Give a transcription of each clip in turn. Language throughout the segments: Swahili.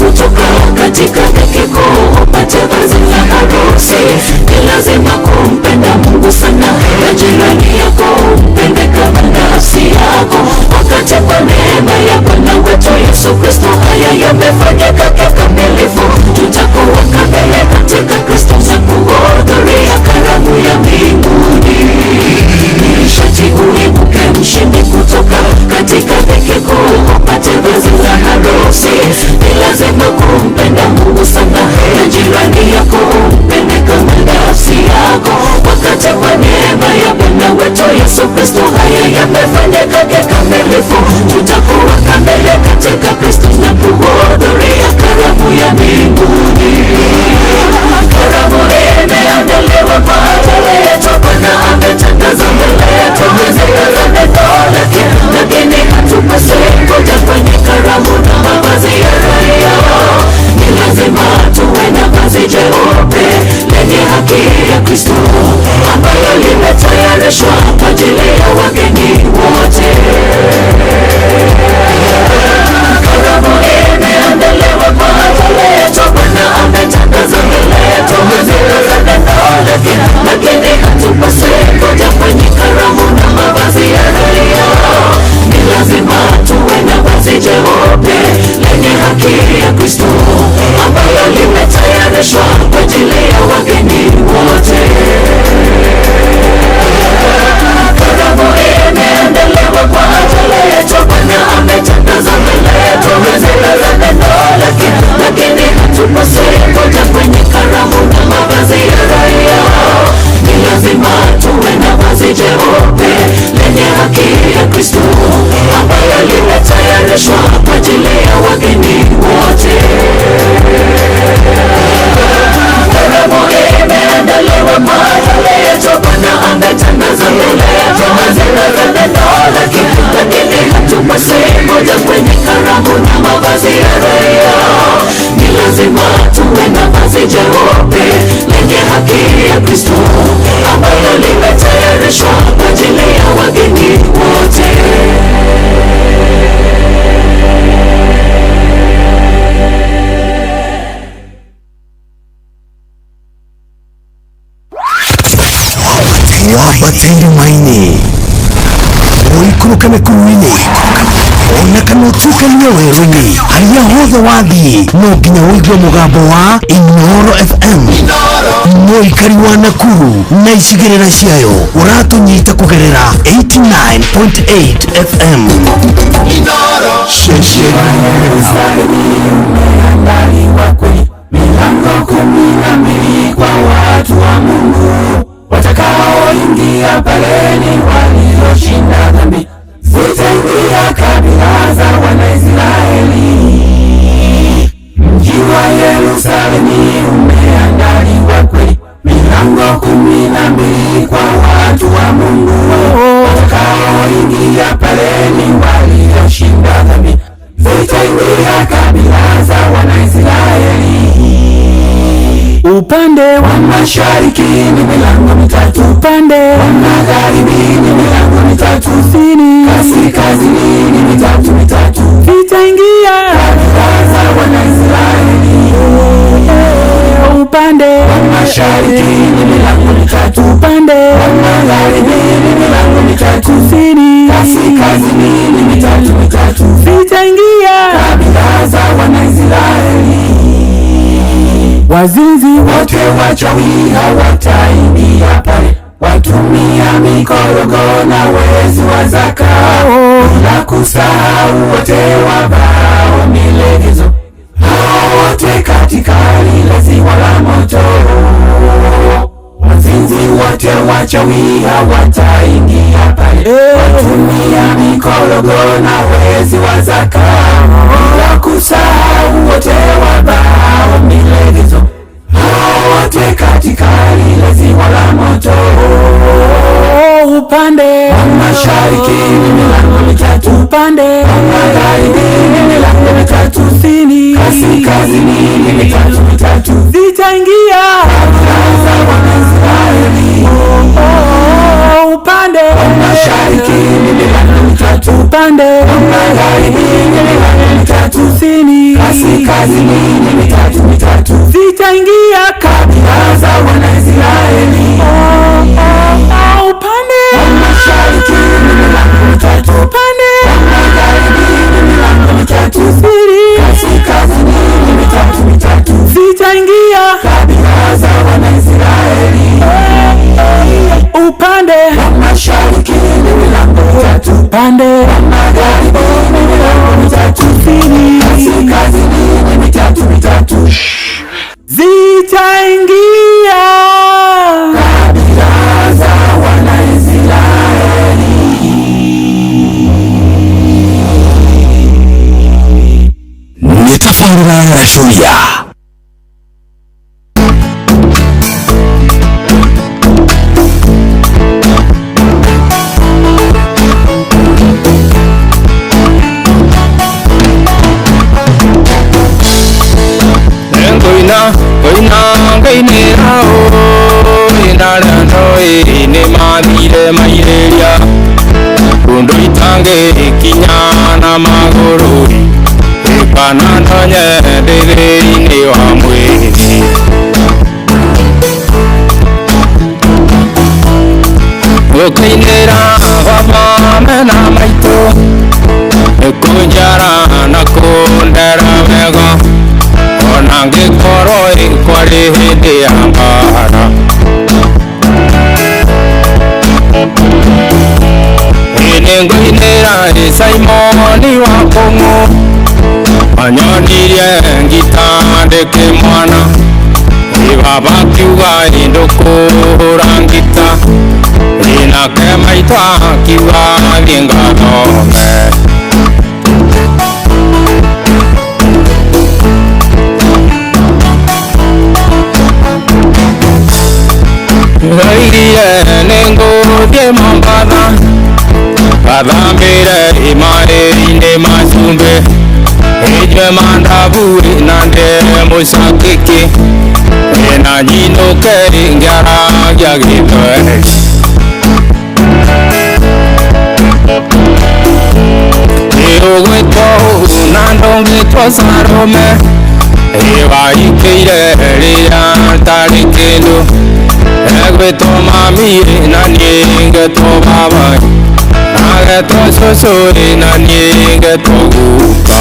kutoka katika dhiki kuu upate vazi la harusi. Ni lazima kumpenda Mungu sana na jirani yako umpende kama nafsi yako. Wakati kwa neema ya Bwana wetu Yesu Kristo haya yamefanyika kikamilifu, tutakuwa kamili katika Kristo na kuhudhuria karamu ya mbinguni. Ni sharti uibuke mshindi kutoka katika dhiki kuu upate vazi la harusi. Ni lazima kumpenda Mungu sana na jirani yako umpende kama nafsi yako. Wakati kwa neema ya Bwana wetu Yesu Kristo haya yamefanyika kikamilifu, tutakuwa kamili katika Kristo na kuhudhuria karamu ya mbinguni. Karamu imeandaliwa kwa ajili yetu, Bwana ametangaza mbele yetu hazina neno lake, lakini hatupaswi kuja kwenye karamu na mavazi ya raia. Ni lazima tuwe na vazi jeupe lenye haki ya Kristo ambayo limetayarishwa kwa ajili ya wageni wote. Karamu imeandaliwa kwa ajili yetu, Bwana ametangaza mbele yetu hazina neno lake, lakini hatupaswi kuja kwenye karamu na mavazi ya raia. Ni lazima tuwe na vazi jeupe lenye haki ya Kristo ambayo limetayarishwa kwa ajili ya wageni wote. Karamu imeandaliwa kwa ajili yetu, Bwana ametangaza mbele yetu hazina neno lake, lakini hatupaswi kuja kwenye karamu na mavazi ya raia. Ni lazima tuwe na vazi jeupe lenye haki ya Kristo ambayo limetayarishwa kwa ajili ya wageni wote. Karamu imeandaliwa kwa ajili yetu, Bwana ametangaza mbele yetu hazina neno lake, lakini hatupaswi kuja kwenye karamu na mavazi ya raia. Ni lazima tuwe na vazi jeupe lenye haki ya Kristo ambayo limetayarishwa kwa ajili ya wageni wote. Wabatende maini Moikuruka mekuruini Ona kanotuka niya weruni Haya hodha wathi Noginya wigwa mugambo wa Inoro FM Moikari wa Nakuru na isigerera ciayo uratunyita kugerera 89.8 FM Inoro umeandaliwa kweli, milango 12 kwa watu wa Mungu watakaoingia pale ni walioshinda dhambi, zitaingia kabila za Wanaisraeli. Mji wa Yerusalemu umeandaliwa kweli, milango 12 kwa watu wa Mungu watakaoingia pale ni walioshinda dhambi, zitaingia kabila za Wanaisraeli. Upande wa mashariki ni milango 3, upande wa magharibi ni milango 3, kusini kaskazini ni 3 vitaingia kabila za Wanaisraeli. Upande wa mashariki ni milango 3, upande wa magharibi ni milango 3, kusini kaskazini ni 3 vitaingia kabila za Wanaisraeli. Wazinzi wote wachawi hawataingia pale, watumia mikorogo na wezi wa zaka, bila kusahau wote wavao milegezo, hao wote katika lile ziwa la moto. Wazinzi wote wachawi hawataingia pale, watumia mikorogo na wezi wa zaka, bila kusahau wote wavao milegezo, hao wote katika lile ziwa la moto. Upande wa mashariki ni milango 3, upande wa magharibi ni milango 3, kusini kaskazini ni 3 zitaingia kabila za Wanaisraeli. Upande wa mashariki ni milango 3, mitatu, upande wa magharibi ni milango mitatu, kusini kaskazini ni mitatu mitatu, zitaingia kabila za Wanaisraeli. Upande wa mashariki ni milango mitatu, upande wa magharibi ni milango mitatu, kusini kaskazini ni mitatu mitatu, zitaingia kabila za Wanaisraeli. Upande wa mashariki ni milango mitatu, upande wa magharibi ni milango mitatu, kusini kaskazini ni mitatu mitatu, zitaingia kabila za Wanaisraeli. Nitafarira ya Shuya. Ni madire maireria kundu itange kinyana magururi ikana ndonye ndithiri-ini wa mwiri gukainira gwa mena maitu ikunjara na kundera wega ona ngikorwo ikwari hindi ya mbara Nengoinera Simoni wa Kongo anyonirie ngitandike mwana ibaba kiuga indukura ngita inake maitwa kiuga ngingathome Rairie nenguthie Mombasa Kathambire imaĩ-inĩ macumbi ĩnyue mandabu na ndĩe mũcakiki na nyinũke ngĩaragia Gĩthweri ũgwĩtwo na ndũngĩtwo Salome waikĩire rĩrĩa tarĩ kĩndũ egwĩtwo mami na niĩ ngetwo baba Ageto sosori na nigeto gupa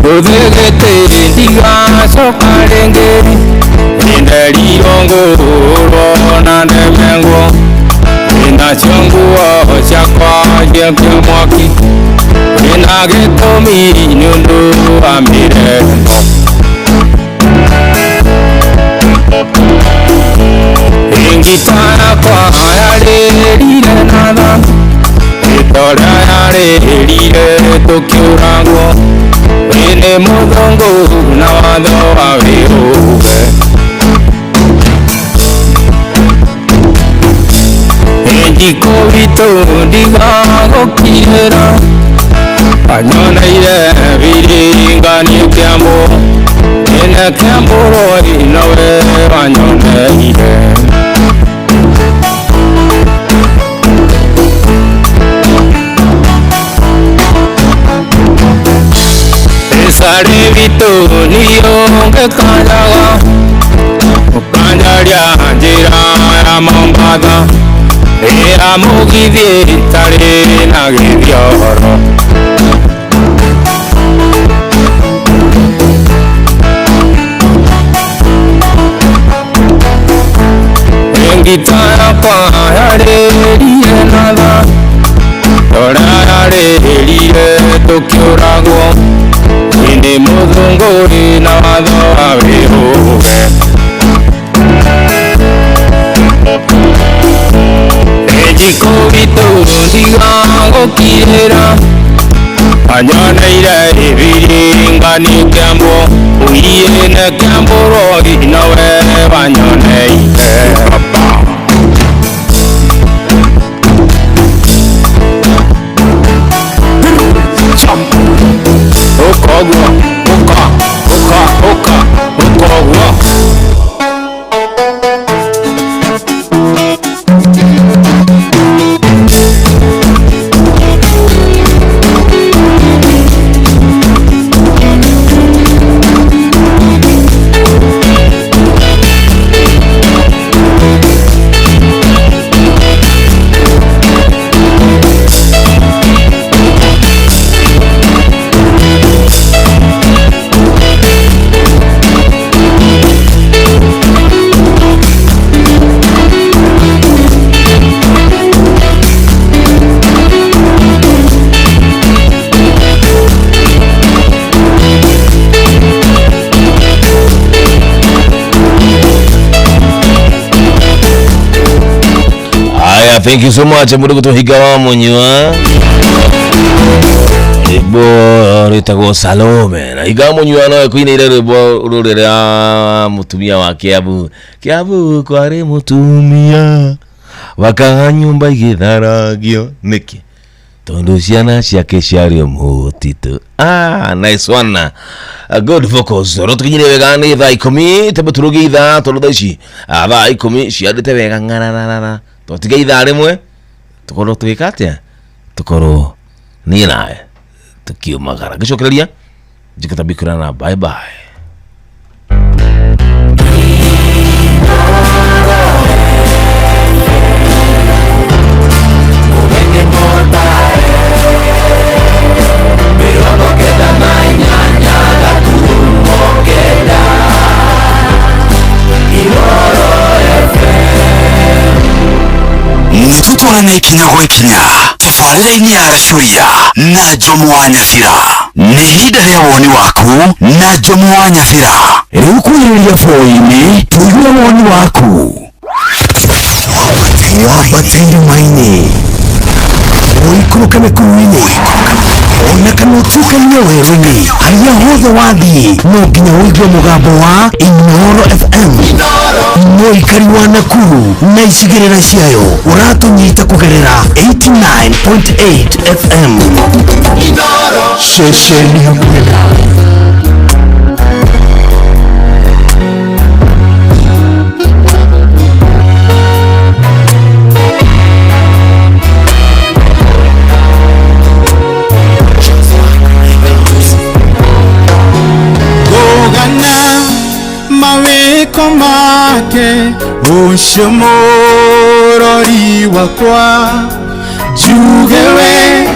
Udhegete ndiga sokarenge Inderi ongo na nemengo Ina chonguo chakwa jemke mwaki Ina geto mi nyundu amireno Ngitana kwa yarerire natha Itora yarerire tukiuragwo Wine muthongo na watho wa wĩhũge Njiko witũ ndigagũkinyĩra Anyoneire biringania Kiambu Ine Kiambu roi nowe wanyoneire Sari vitu niyo ngekanyaga Ukanyaria njĩra ya Mombasa Ĩra mũgithi itarĩ na gĩthioro Ngita yakwa yarĩrire natha Ũrĩa yarĩrire tũkĩũragwo Ine muthunguri na watho wa wĩhũge Njiko witũ ndigagũkinyĩra Anyoneire ibiringania Kiambu Uiyene Kiambu roi nowe wanyoneire thank you so much mudugu tuhigawa munywa Ebo ritago Salome na higawa munywa no kuina ile rebo rurera mutumia wa Kiabu kware mutumia waka nyumba igitharagio niki tondu ciana ciake ciario mutito. Nice one. Good vocals. Rotukinyire wega ni thaa 10 tebe turugi ithaa tondu thaa ici thaa 10 ciandite wega ngararara totige ithaa rimwe tukorwo twikatia tukorwo ni nae tukiumagara gicokereria njikatabikirana bye bye. Nitutwana ikinya gwekinya tabarĩra-inĩ ya Racuria na Njomo wa Nyabira. Nĩ ihinda rĩa woni waku na Njomo wa Nyabira. Rĩu kuhĩrĩria bũrũri-inĩ tũigue woni waku. Wambatĩire maini ũikũrũke mĩkuru-inĩ ona kana ũtukanie werũ-inĩ harĩa hothe wathiĩ no nginya ũigue mũgambo wa Inooro FM. Mũikari wa Nakuru na icigĩrĩra ciayo ũratũnyita kũgerera 89.8 FM. Ceceni ya mwena. Maweko make ushomorori wakwa jugewe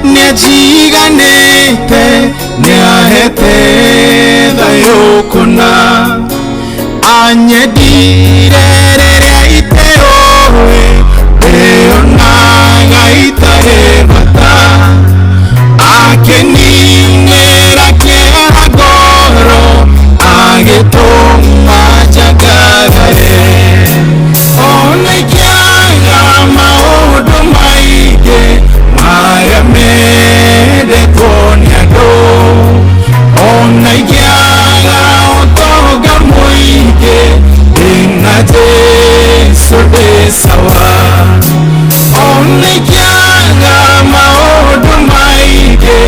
nejiganete neahete thayokona anyedirere iteowe eonaga itare bata akeningera keragoro agetoma jagagare ona kyaga maodo maige maya mede konyado ona kyaga otoga moige inaje sode sawa ona kyaga maodo maige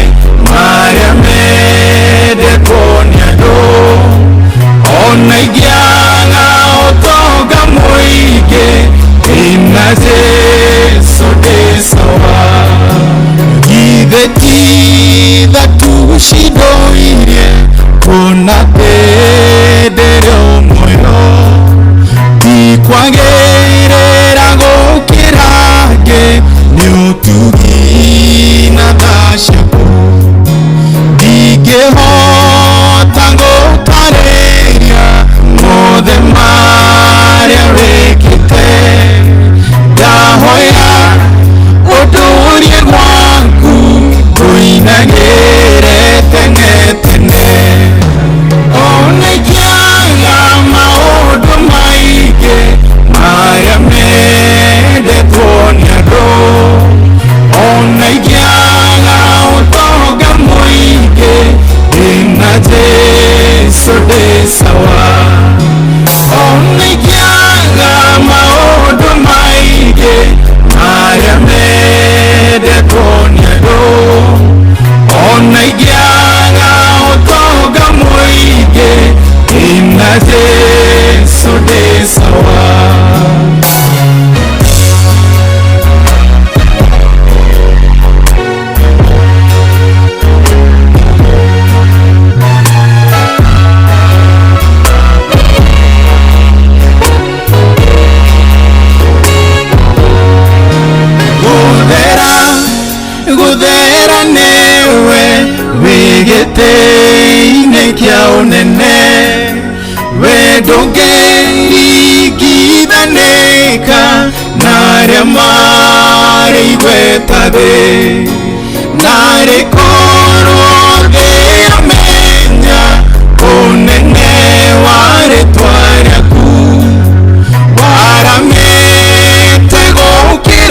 maya mede konyado ona igianga otoga moige inaze sode sawa githeti thatucidoirie kona tendere omoyo ikwagirira gukirage ni utugi na thashaku ingihota gutaria mothe maria wikite ndahoya uturie gwaku tuinagire tene tene ona ikiaga maundu maige maria mendetwo ni andu ona ikiaga utonga muingi ina Jesu ndi sawa ona ikiaga maundu maige maria mendetwo ni andu ona ikiaga utonga muingi ina Jesu ndi sawa. Guthera newe wigite-inĩ kĩa ũnene we ndũngĩringithanĩka na arĩa marĩ igweta thĩ na rĩkorwo thĩ amenya ũnene wa rĩtwa rĩaku waramĩte gũkĩra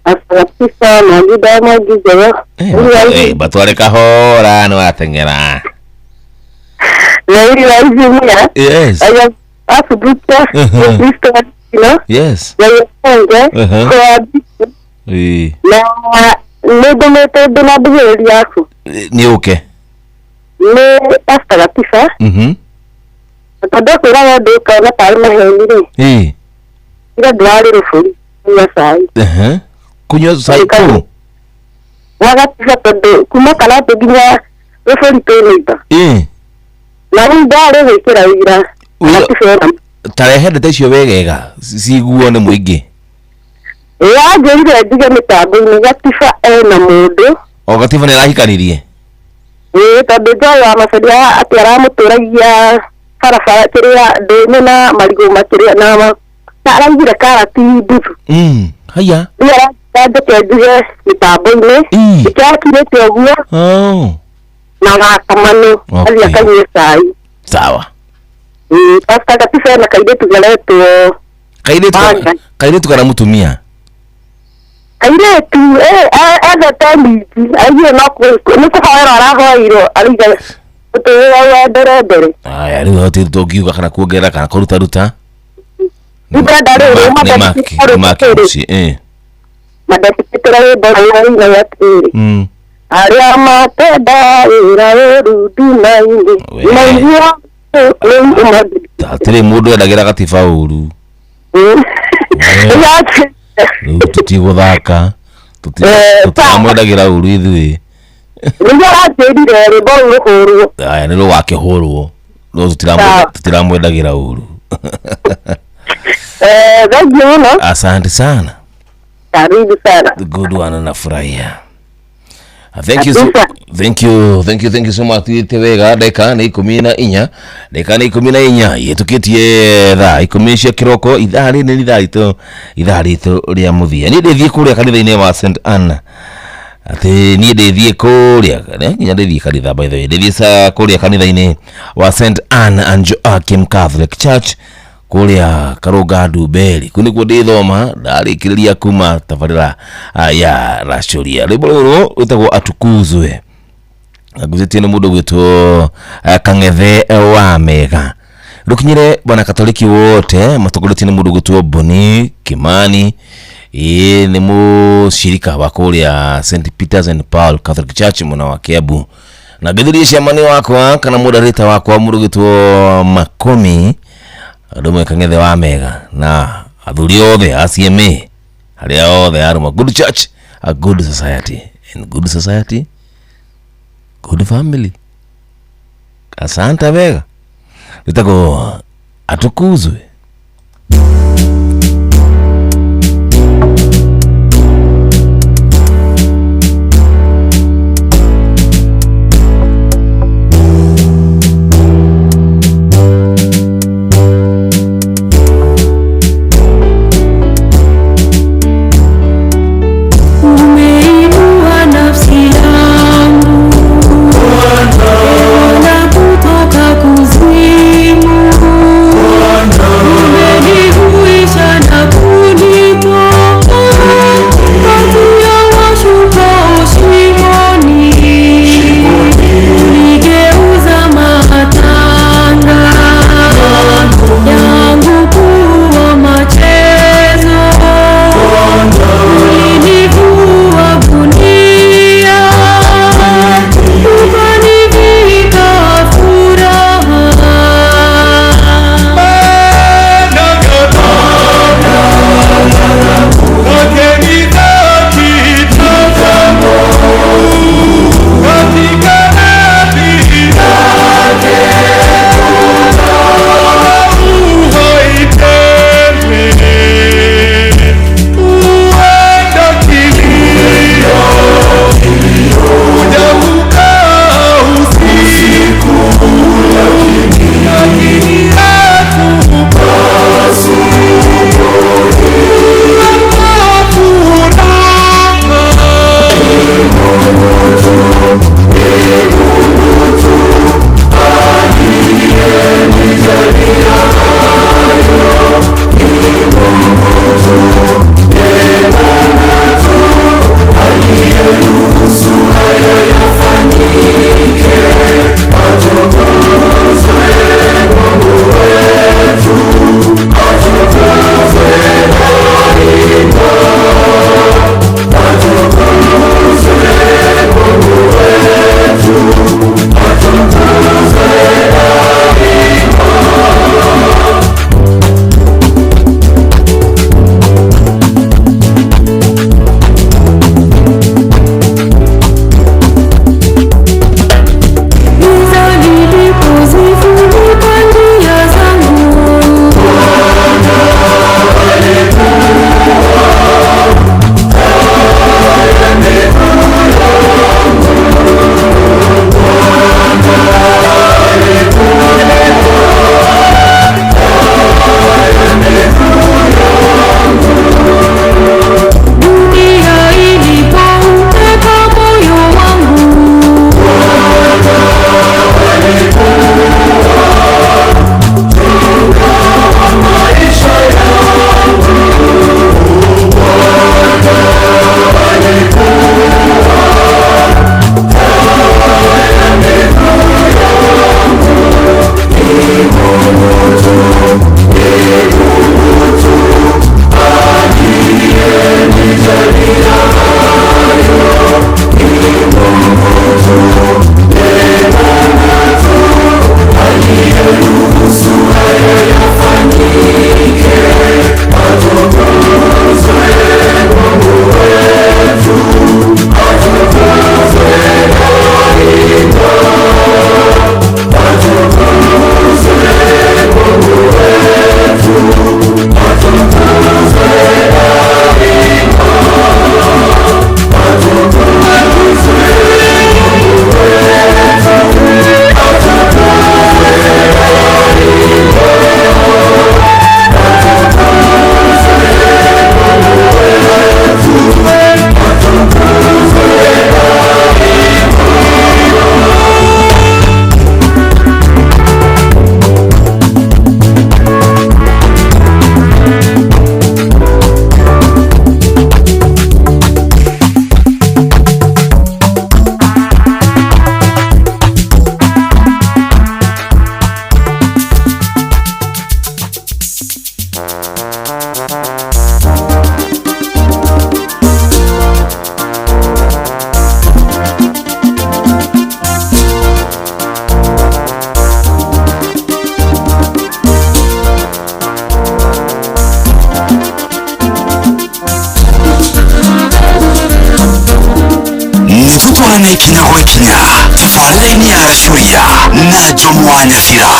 Asante na gida mwagizeyo. Batware kahora no atengera. Very nice. Yes. Asubuta. Yes. Na nedomete na bugeri yako. Ni okay. Ne pasta gatifa. Todo kura doka na palma henire. Ira dwari rufuri. Ya sai. Kunyo sai ko. Wagatifa todo kuma kala teginya rufuri toleita. Na ndare wekira ira. Tarehe ndetecio wegega ciguo nĩ mũingĩ. Ya njĩrire ndige mĩtambo-inĩ gatiba na mũndũ. O gatiba nĩ arahikanirie. Tondũ njoya macaria atĩ aramũtũragia barabara kĩrĩa ndĩme na marigũ makĩrĩa na araigire karati nduthu. Haya. Nĩ arandĩke ndige mĩtambo-inĩ. Ĩkĩakirĩte ũguo. Na gakamanu. Athiĩ akanyue cai. Sawa. Pasta gatiba na kairetu galetwo. Kairetu kana mutumia. Kairetu ega tamiji ayo no kuhoera arahoiro ariga utewa ndere. Aya riu hoti tokiuga kana kuongerera kana kuruta. Ndare madapitira bora na yatiri. Aria matenda ira rudu na indi. Tatire mundu endagira gatiba uru. Tutiguthaka tutiramwendagira uru ithui. Aya nä rå wake hå rwo no tutiramwendagira uru. Asante sana. Karibu sana. Good one, nafurahia. Thank you so much. Wega ndeka nä 14 yetukitie thaa 10 cia kiroko ithaa ritå rĩa muthia. Nĩ ndĩthiĩ kũrĩa kanitha-inĩ wa St Anna. Atĩ niĩ ndĩthiĩ kũrĩa nginya ndĩthiĩ kanitha by the way. Ndĩthiĩ kũrĩa kanitha-inĩ wa St Anna and Joachim Catholic Church kũrĩa Karũga Ndumberi. Kũu nĩkuo ndĩthoma ndarĩkĩrĩria kuma tabarĩra ya Racoria. Rwĩmbo rũrũ rwĩtagwo Atukuzwe. Agũthĩtio nĩ mũndũ gwĩtwo Kang'ethe wa Mega. Rũkinyĩre bwana Katoliki wote matongorĩtio nĩ mũndũ gwĩtwo Boni Kimani. Nĩ mũcirika wa kũrĩa St Peters and Paul Catholic Church mwena wa Kiambu. Na ngĩthĩria ciamani wakwa kana mũndarĩta wakwa mũndũ gwĩtwo Makomi. Andũ Kang'ethe wa Mega na athuri othe ACMA harĩa othe arũma good church, a good society, and good society good family. Asante wega nitako Atukuzwe. kinya gwekinya tabarĩra-inĩ ya Racũria na Njomo wa Nyabira.